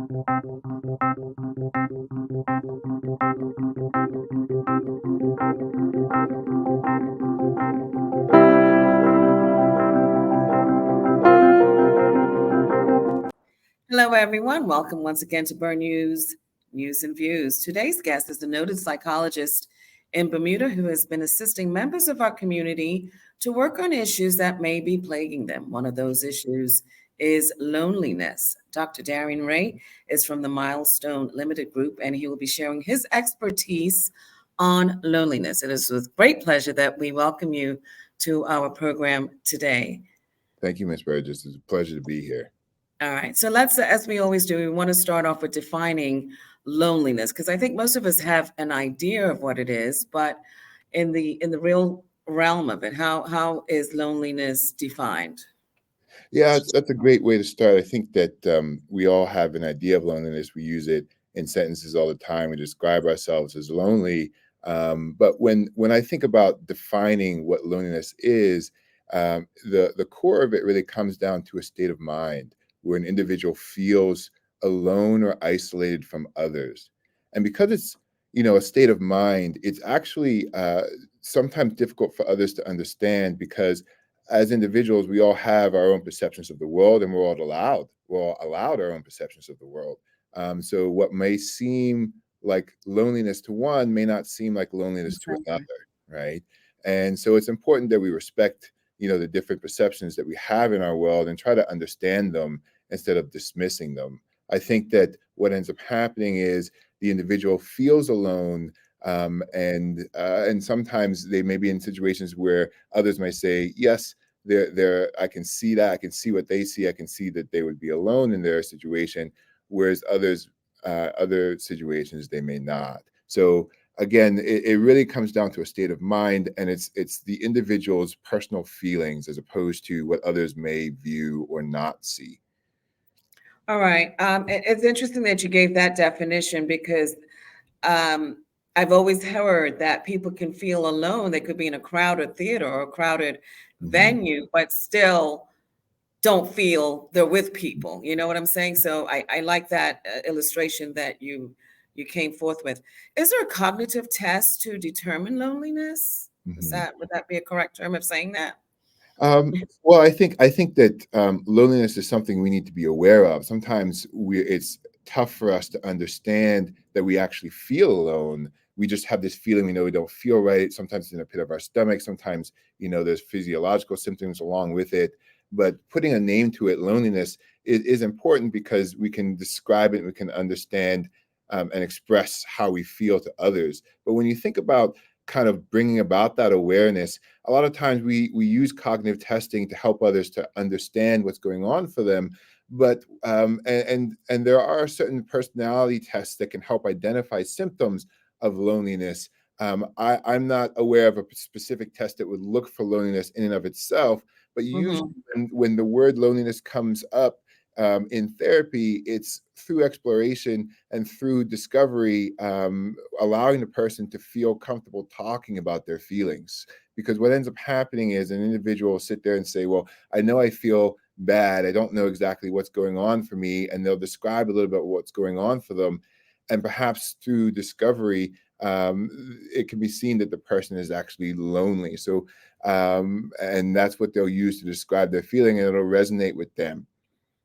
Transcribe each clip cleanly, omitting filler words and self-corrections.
Hello, everyone. Welcome once again to Burn News and Views. Today's guest is a noted psychologist in Bermuda who has been assisting members of our community to work on issues that may be plaguing them. One of those issues is loneliness. Dr. Darrien is from the Milestone Limited Group, and he will be sharing his expertise on loneliness. It is with great pleasure that we welcome you to our program today. Thank you, Ms. Burgess. It's a pleasure to be here. All right. So let's, as we always do, we want to start off with defining loneliness, because I think most of us have an idea of what it is, but in the real realm of it, how is loneliness defined? Yeah, that's a great way to start. I think that we all have an idea of loneliness. We use it in sentences all the time. We describe ourselves as lonely. But when I think about defining what loneliness is, the core of it really comes down to a state of mind where an individual feels alone or isolated from others. And because it's, a state of mind, it's actually sometimes difficult for others to understand, because as individuals, we all have our own perceptions of the world, and we're all allowed our own perceptions of the world. So what may seem like loneliness to one may not seem like loneliness to another, right? And so it's important that we respect, the different perceptions that we have in our world and try to understand them instead of dismissing them. I think that what ends up happening is the individual feels alone, and sometimes they may be in situations where others may say, yes, I can see that, I can see what they see, I can see that they would be alone in their situation, whereas other situations they may not. So again, it really comes down to a state of mind, and it's the individual's personal feelings as opposed to what others may view or not see. All right. It's interesting that you gave that definition, because I've always heard that people can feel alone. They could be in a crowded theater or a crowded venue, but still don't feel they're with people. You know what I'm saying? So I like that illustration that you came forth with. Is there a cognitive test to determine loneliness? Would that be a correct term of saying that? Well, I think that loneliness is something we need to be aware of. Sometimes it's tough for us to understand that we actually feel alone. We just have this feeling, we don't feel right. Sometimes it's in the pit of our stomach. Sometimes, there's physiological symptoms along with it. But putting a name to it, loneliness, is important because we can describe it, we can understand and express how we feel to others. But when you think about kind of bringing about that awareness, a lot of times we use cognitive testing to help others to understand what's going on for them. But and there are certain personality tests that can help identify symptoms of loneliness. I'm not aware of a specific test that would look for loneliness in and of itself, but usually when the word loneliness comes up in therapy, it's through exploration and through discovery, allowing the person to feel comfortable talking about their feelings. Because what ends up happening is an individual will sit there and say, well, I know I feel bad. I don't know exactly what's going on for me. And they'll describe a little bit what's going on for them. And perhaps through discovery, it can be seen that the person is actually lonely. So, and that's what they'll use to describe their feeling, and it'll resonate with them.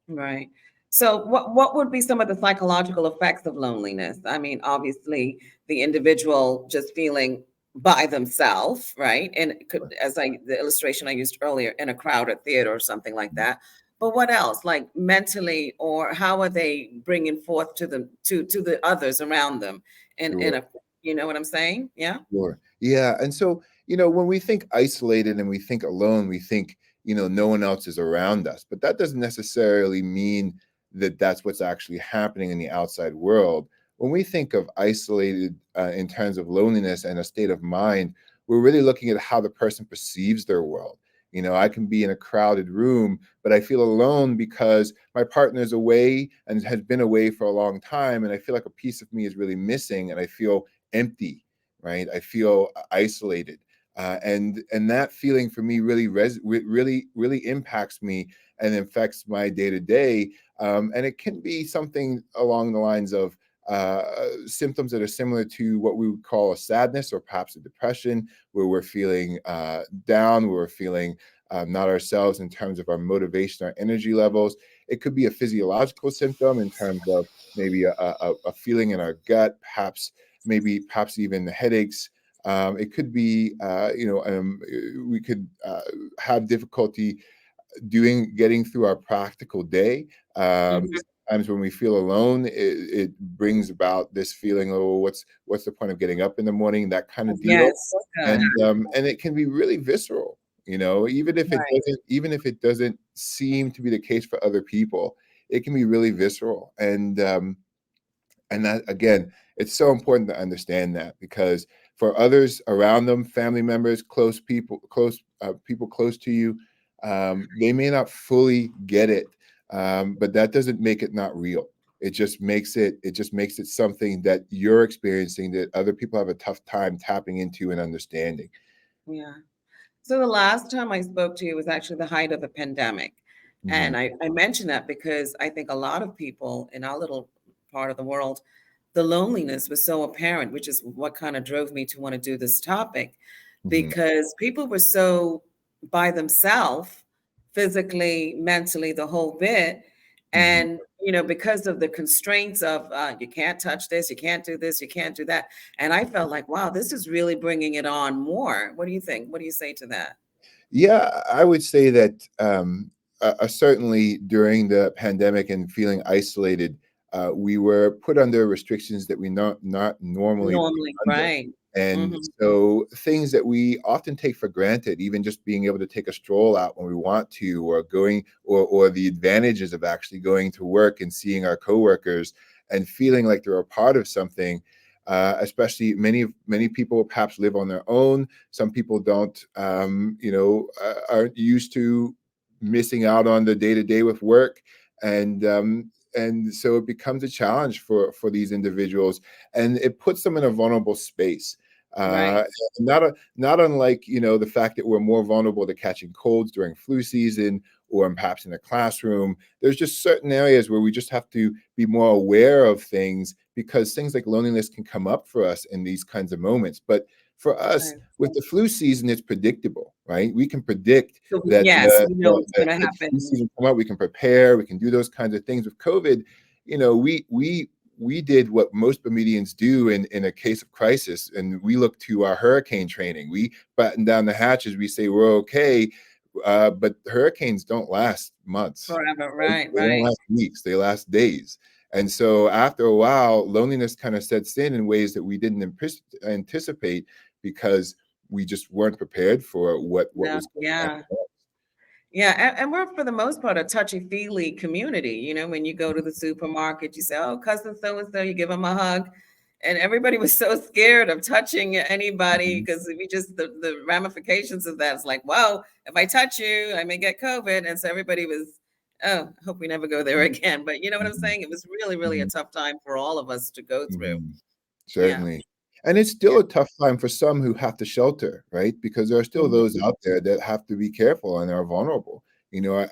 Right. So what would be some of the psychological effects of loneliness? I mean, obviously, the individual just feeling by themselves, right? And it could, the illustration I used earlier, in a crowded theater or something like that. But what else, like mentally, or how are they bringing forth to the others around them? In a, you know what I'm saying? Yeah. Sure. Yeah. And so, when we think isolated and we think alone, we think, no one else is around us. But that doesn't necessarily mean that that's what's actually happening in the outside world. When we think of isolated in terms of loneliness and a state of mind, we're really looking at how the person perceives their world. I can be in a crowded room, but I feel alone because my partner's away and has been away for a long time. And I feel like a piece of me is really missing, and I feel empty, right? I feel isolated. And that feeling for me really really impacts me and affects my day to day, And it can be something along the lines of symptoms that are similar to what we would call a sadness or perhaps a depression, where we're feeling down, where we're feeling not ourselves in terms of our motivation, our energy levels. It could be a physiological symptom in terms of maybe a feeling in our gut, perhaps even headaches. It could be, we could have difficulty getting through our practical day. Mhm. Sometimes when we feel alone, it brings about this feeling, oh, what's the point of getting up in the morning? That kind of deal, Yes, good. and it can be really visceral. Right. Even if it doesn't seem to be the case for other people, it can be really visceral. And that, again, it's so important to understand that, because for others around them, family members, people close to you, they may not fully get it, but that doesn't make it not real. It just makes it something that you're experiencing that other people have a tough time tapping into and understanding. Yeah. So the last time I spoke to you was actually the height of the pandemic. Hmm. And I mentioned that because I think a lot of people in our little part of the world, the loneliness was so apparent, which is what kind of drove me to want to do this topic, Hmm. because people were so by themselves, physically, mentally, the whole bit. Hmm. And, because of the constraints of you can't touch this, you can't do this, you can't do that. And I felt like, wow, this is really bringing it on more. What do you think? What do you say to that? Yeah, I would say that certainly during the pandemic and feeling isolated, we were put under restrictions that we not normally put Normally, under. right. And Mhm. so things that we often take for granted, even just being able to take a stroll out when we want to, or going, or the advantages of actually going to work and seeing our coworkers and feeling like they're a part of something. Especially many people perhaps live on their own. Some people don't, aren't used to missing out on the day to day with work, and so it becomes a challenge for these individuals, and it puts them in a vulnerable space. Right, Uh, not unlike the fact that we're more vulnerable to catching colds during flu season, or perhaps in a classroom. There's just certain areas where we just have to be more aware of things, because things like loneliness can come up for us in these kinds of moments. But for us, right. with the flu season, it's predictable, right? We can predict So, that yes, we know what's gonna the flu happen. season come up. We can prepare. We can do those kinds of things. With COVID, we did what most Bermudians do in a case of crisis, and we look to our hurricane training. We batten down the hatches. We say we're okay, but hurricanes don't last months. Forever, Right? right, They don't right. last weeks. They last days. And so after a while, loneliness kind of sets in ways that we didn't anticipate, because we just weren't prepared for what No, was going to yeah. happen. Yeah, and we're for the most part a touchy-feely community. When you go to the supermarket, you say, "Oh, cousin so and so," you give them a hug, and everybody was so scared of touching anybody Mhm. because we just the ramifications of that is like, "Whoa, if I touch you, I may get COVID," and so everybody was, "Oh, I hope we never go there again." But you know what I'm Mhm. saying? It was really, really a Mhm. tough time for all of us to go through. Mhm. Yeah, Certainly. And it's yeah. still a tough time for some who have to shelter, right? Because there are still those Mhm. out there that have to be careful and are vulnerable.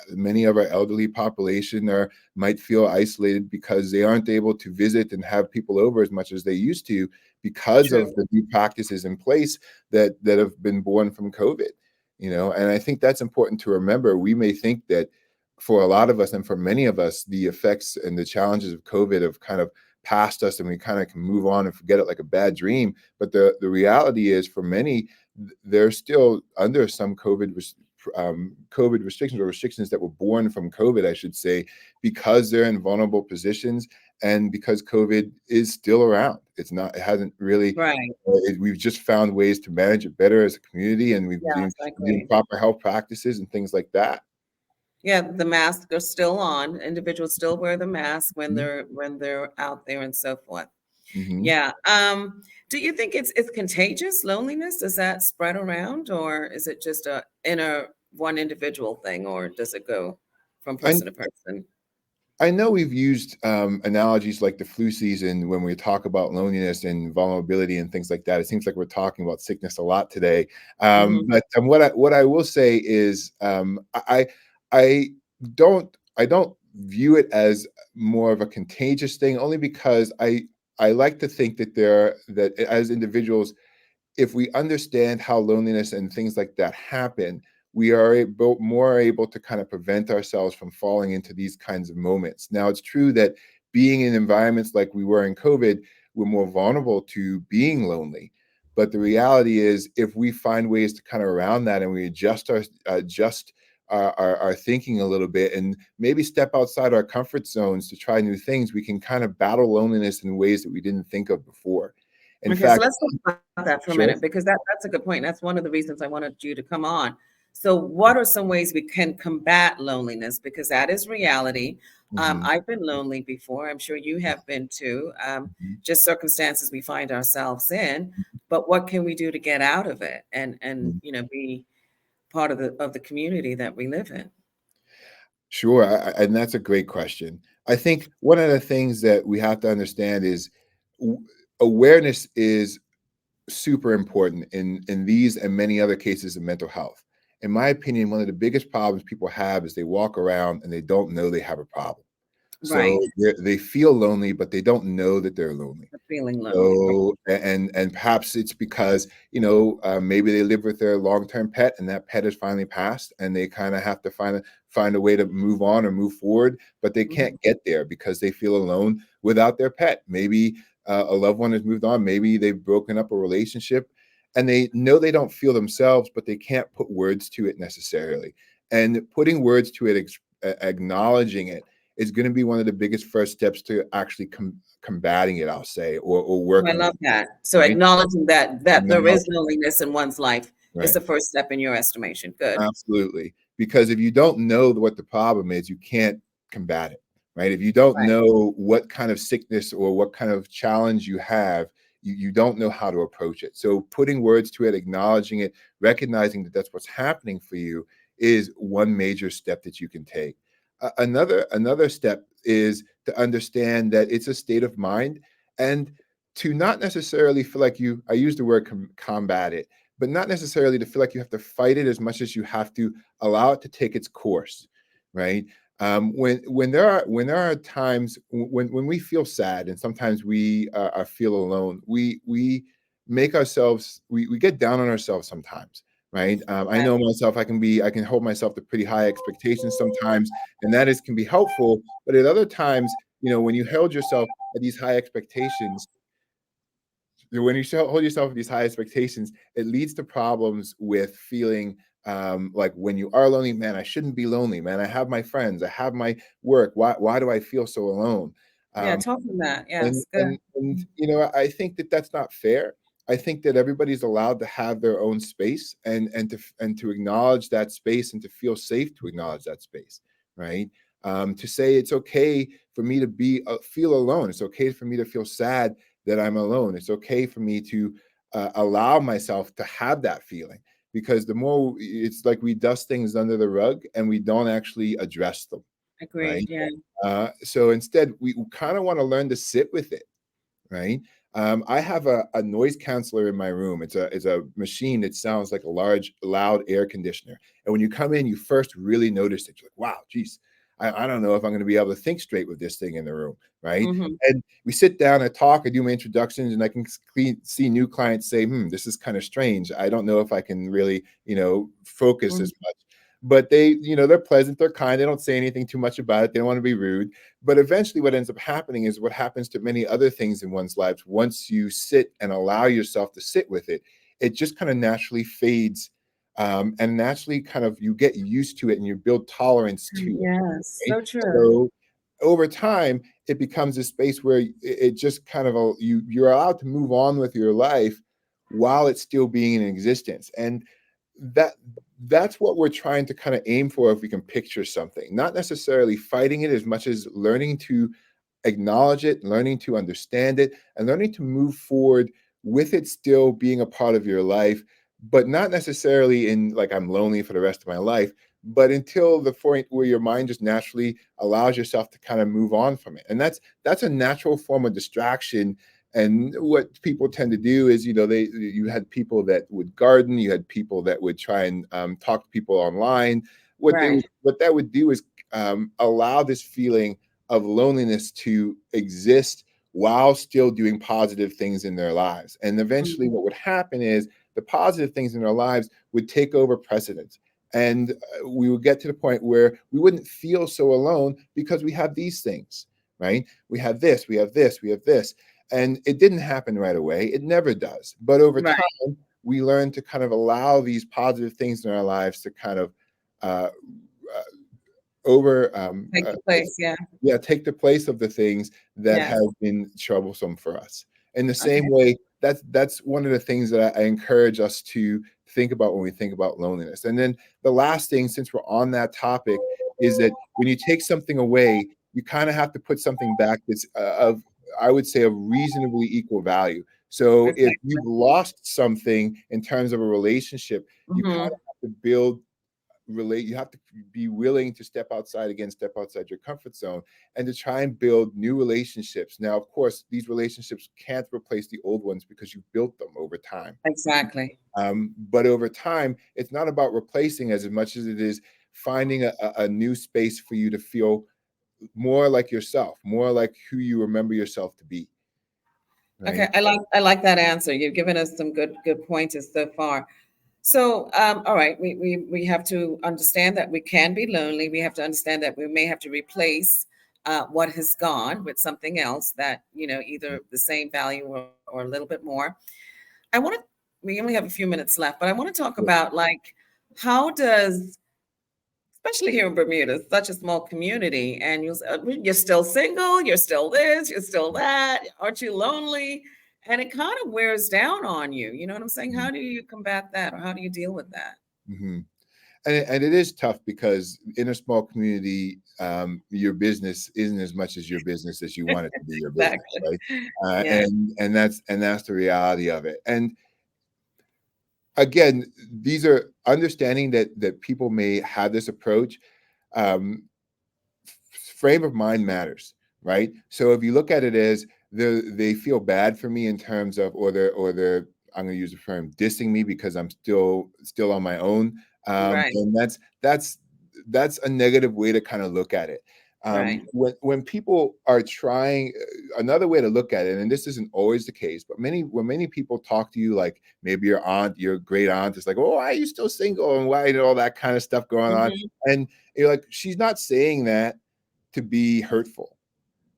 Many of our elderly population might feel isolated because they aren't able to visit and have people over as much as they used to, because True. of the new practices in place that have been born from COVID. And I think that's important to remember. We may think that for a lot of us, and for many of us, the effects and the challenges of COVID have kind of past us, and we kind of can move on and forget it like a bad dream. But the reality is, for many, they're still under some COVID restrictions, or restrictions that were born from COVID, I should say, because they're in vulnerable positions, and because COVID is still around. It hasn't really. Right. We've just found ways to manage it better as a community, and we've Yes, been I doing agree. proper health practices and things like that. Yeah, the masks are still on. Individuals still wear the mask when Mhm. they're out there and so forth. Mhm. Yeah. Do you think it's contagious, loneliness? Does that spread around, or is it just a inner one individual thing, or does it go from I person to person? I know we've used analogies like the flu season when we talk about loneliness and vulnerability and things like that. It seems like we're talking about sickness a lot today. Mhm. But what I will say is, I don't view it as more of a contagious thing, only because I like to think that that as individuals, if we understand how loneliness and things like that happen, we are more able to kind of prevent ourselves from falling into these kinds of moments. Now, it's true that being in environments like we were in COVID, we're more vulnerable to being lonely. But the reality is, if we find ways to kind of around that and we adjust our thinking a little bit and maybe step outside our comfort zones to try new things, we can kind of battle loneliness in ways that we didn't think of before. In Okay, so fact, let's talk about that for a sure. minute because that's a good point. That's one of the reasons I wanted you to come on. So, what are some ways we can combat loneliness? Because that is reality. Mhm, I've been lonely before. I'm sure you have been too. mhm, Just circumstances we find ourselves in. But what can we do to get out of it and mhm. be part of the community that we live in? Sure, and that's a great question. I think one of the things that we have to understand is w awareness is super important in these and many other cases of mental health. In my opinion, one of the biggest problems people have is they walk around and they don't know they have a problem. So Right. they feel lonely, but they don't know that they're lonely. Feeling lonely. Right. So, and perhaps it's because, maybe they live with their long-term pet and that pet has finally passed and they kind of have to find a way to move on or move forward, but they Mhm. can't get there because they feel alone without their pet. Maybe a loved one has moved on, maybe they've broken up a relationship and they know they don't feel themselves, but they can't put words to it necessarily. And putting words to it, acknowledging it, is going to be one of the biggest first steps to actually combating it, I'll say, or Oh, I working on love it, that. So right? acknowledging that there is Acknowledge, loneliness in one's life is right. the first step in your estimation. Good. Absolutely. Because if you don't know what the problem is, you can't combat it, right? If you don't Right. know what kind of sickness or what kind of challenge you have, you don't know how to approach it. So putting words to it, acknowledging it, recognizing that that's what's happening for you is one major step that you can take. Another step is to understand that it's a state of mind and to not necessarily feel like I use the word combat it, but not necessarily to feel like you have to fight it as much as you have to allow it to take its course, right? When there are times when we feel sad and sometimes we feel alone, we make ourselves we get down on ourselves sometimes, right? I Right. know myself. I can hold myself to pretty high expectations sometimes, and can be helpful. But at other times, when you held yourself at these high expectations, when you hold yourself with these high expectations, it leads to problems with feeling like when you are lonely, man, I shouldn't be lonely, man. I have my friends, I have my work. Why do I feel so alone? Yeah, Um, talk on that. and Yes, good. and and I think that that's not fair. I think that everybody's allowed to have their own space and to acknowledge that space and to feel safe to acknowledge that space, right? To say it's okay for me to feel alone. It's okay for me to feel sad that I'm alone. It's okay for me to allow myself to have that feeling, because the more it's like we dust things under the rug and we don't actually address them, right? Agreed. Yeah. So instead, we kind of want to learn to sit with it, right? I have a noise canceller in my room. It's a machine that sounds like a large, loud air conditioner. And when you come in, you first really notice it. You're like, wow, geez, I don't know if I'm going to be able to think straight with this thing in the room, right? Hmm. And we sit down and talk. I do my introductions, and I can see new clients say, this is kind of strange. I don't know if I can really, focus Hmm. as much. But they're pleasant, they're kind. They don't say anything too much about it. They don't want to be rude. But eventually what ends up happening is what happens to many other things in one's lives. Once you sit and allow yourself to sit with it, it just kind of naturally fades, and naturally kind of you get used to it and you build tolerance to it, Yes, right? so true. So over time, it becomes a space where it just kind of you're allowed to move on with your life while it's still being in existence. And that that's what we're trying to kind of aim for, if we can picture something, not necessarily fighting it as much as learning to acknowledge it, learning to understand it, and learning to move forward with it still being a part of your life, but not necessarily in like I'm lonely for the rest of my life, but until the point where your mind just naturally allows yourself to kind of move on from it. And that's a natural form of distraction. And what people tend to do is, you had people that would garden, you had people that would try and talk to people online. Right. What that would do is allow this feeling of loneliness to exist while still doing positive things in their lives. And eventually, Mhm. what would happen is the positive things in their lives would take over precedence. And we would get to the point where we wouldn't feel so alone because we have these things, right? We have this, we have this, we have this. And it didn't happen right away. It never does. But over Right. time, we learn to kind of allow these positive things in our lives to kind of uh, uh, over Take the place. Yeah. yeah, take the place of the things that have Yes. been troublesome for us. In the Okay. same way, that's one of the things that I encourage us to think about when we think about loneliness. And then the last thing, since we're on that topic, is that when you take something away, you kind of have to put something back that's of, I would say, of reasonably equal value. So if Exactly. you've lost something in terms of a relationship, you kind Hmm. of have to build relate you have to be willing to step outside, again, step outside your comfort zone, and to try and build new relationships. Now, of course, these relationships can't replace the old ones because you built them over time. Exactly. But over time, it's not about replacing as much as it is finding a new space for you to feel more like yourself, more like who you remember yourself to be, Okay. right? I like that answer. You've given us some good pointers so far. So, all right, we have to understand that we can be lonely. We have to understand that we may have to replace what has gone with something else that, either the same value or a little bit more. We only have a few minutes left, but I want to talk about like, how does, especially here in Bermuda, it's such a small community, and you're still single, you're still this, you're still that. Aren't you lonely? And it kind of wears down on you. You know what I'm saying? How do you combat that, or how do you deal with that? Mm-hmm. And it is tough because in a small community, your business isn't as much as your business as you want it to be your business, Exactly. right? Yeah. And that's the reality of it. And again, these are understanding that people may have this approach. Um, Frame of mind matters, right? So if you look at it as they feel bad for me in terms of, or they're I'm going to use the term dissing me because I'm still on my own, Right. and that's a negative way to kind of look at it. Right. When people are trying, another way to look at it, and this isn't always the case, but when many people talk to you, like maybe your aunt, your great aunt, is like, "Oh, why are you still single?" and why all that kind of stuff going on, Hmm. and you're like, she's not saying that to be hurtful,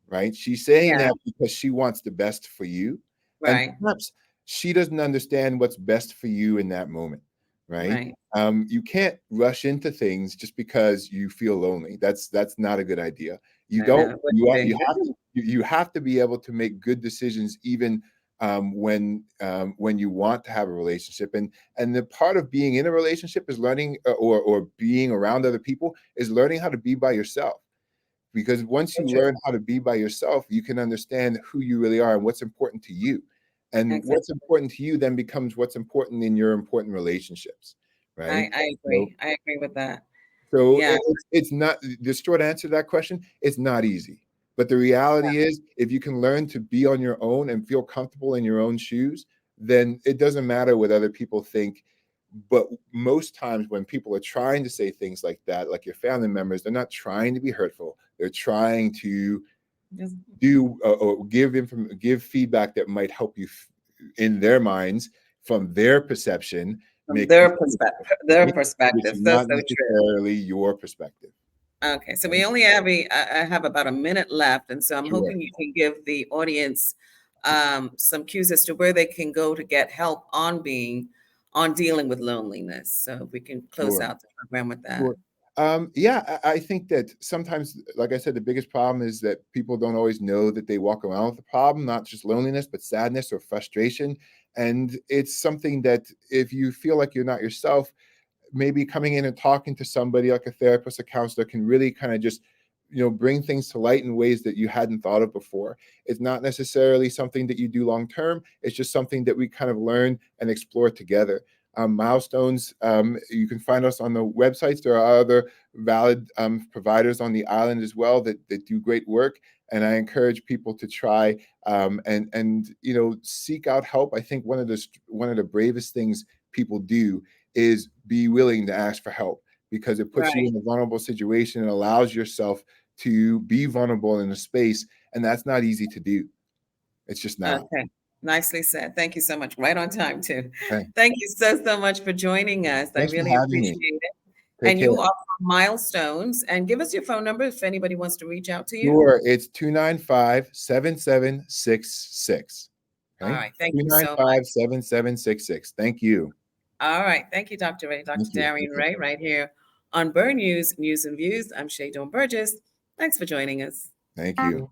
right? She's saying Yeah. that because she wants the best for you. And Right. perhaps she doesn't understand what's best for you in that moment, right? Right. You can't rush into things just because you feel lonely. That's not a good idea. You I know don't it wouldn't be. you have to be able to make good decisions even when you want to have a relationship. And the part of being in a relationship is learning, or being around other people is learning how to be by yourself, because once So you true. learn how to be by yourself, you can understand who you really are and what's important to you. And what's Exactly. important to you then becomes what's important in your important relationships, right? I So, agree. I agree with that. so Yeah. it's not the short answer to that question. It's not easy, but the reality is, if you can learn to be on your own and feel comfortable in your own shoes, then it doesn't matter what other people think. But most times when people are trying to say things like that, like your family members, they're not trying to be hurtful. They're trying to Just do or give feedback that might help you in their minds, from their perception, from make their perspective, which their perspective. is That's not so true. necessarily your perspective. Okay, so Right? we only have I have about a minute left, and so I'm Sure, hoping you can give the audience some cues as to where they can go to get help on dealing with loneliness. So if we can close sure. out the program with that. Sure. Yeah, I think that sometimes, like I said, the biggest problem is that people don't always know that they walk around with a problem, not just loneliness, but sadness or frustration. And it's something that, if you feel like you're not yourself, maybe coming in and talking to somebody like a therapist, a counselor, can really kind of just, bring things to light in ways that you hadn't thought of before. It's not necessarily something that you do long term. It's just something that we kind of learn and explore together. Milestones, you can find us on the websites. There are other valid providers on the island as well that do great work, and I encourage people to try and seek out help. I think one of the bravest things people do is be willing to ask for help, because it puts you Right. in a vulnerable situation and allows yourself to be vulnerable in a space, and that's not easy to do. It's just not. Okay. Nicely said. Thank you so much. Right on time, too. Okay. Thank you so, so much for joining us. I Thanks for really having me. appreciate it. Take And care. you are from Milestones. And give us your phone number if anybody wants to reach out to you. Sure, it's 295-7766. All Okay? right. Thank Two you nine so five much. 7766. Thank you. All right. Thank you, Dr. Ray, Thank Dr. you. Darrien Okay. Ray, right here on Burn News, News and Views. I'm Shay Dawn Burgess. Thanks for joining us. Thank you.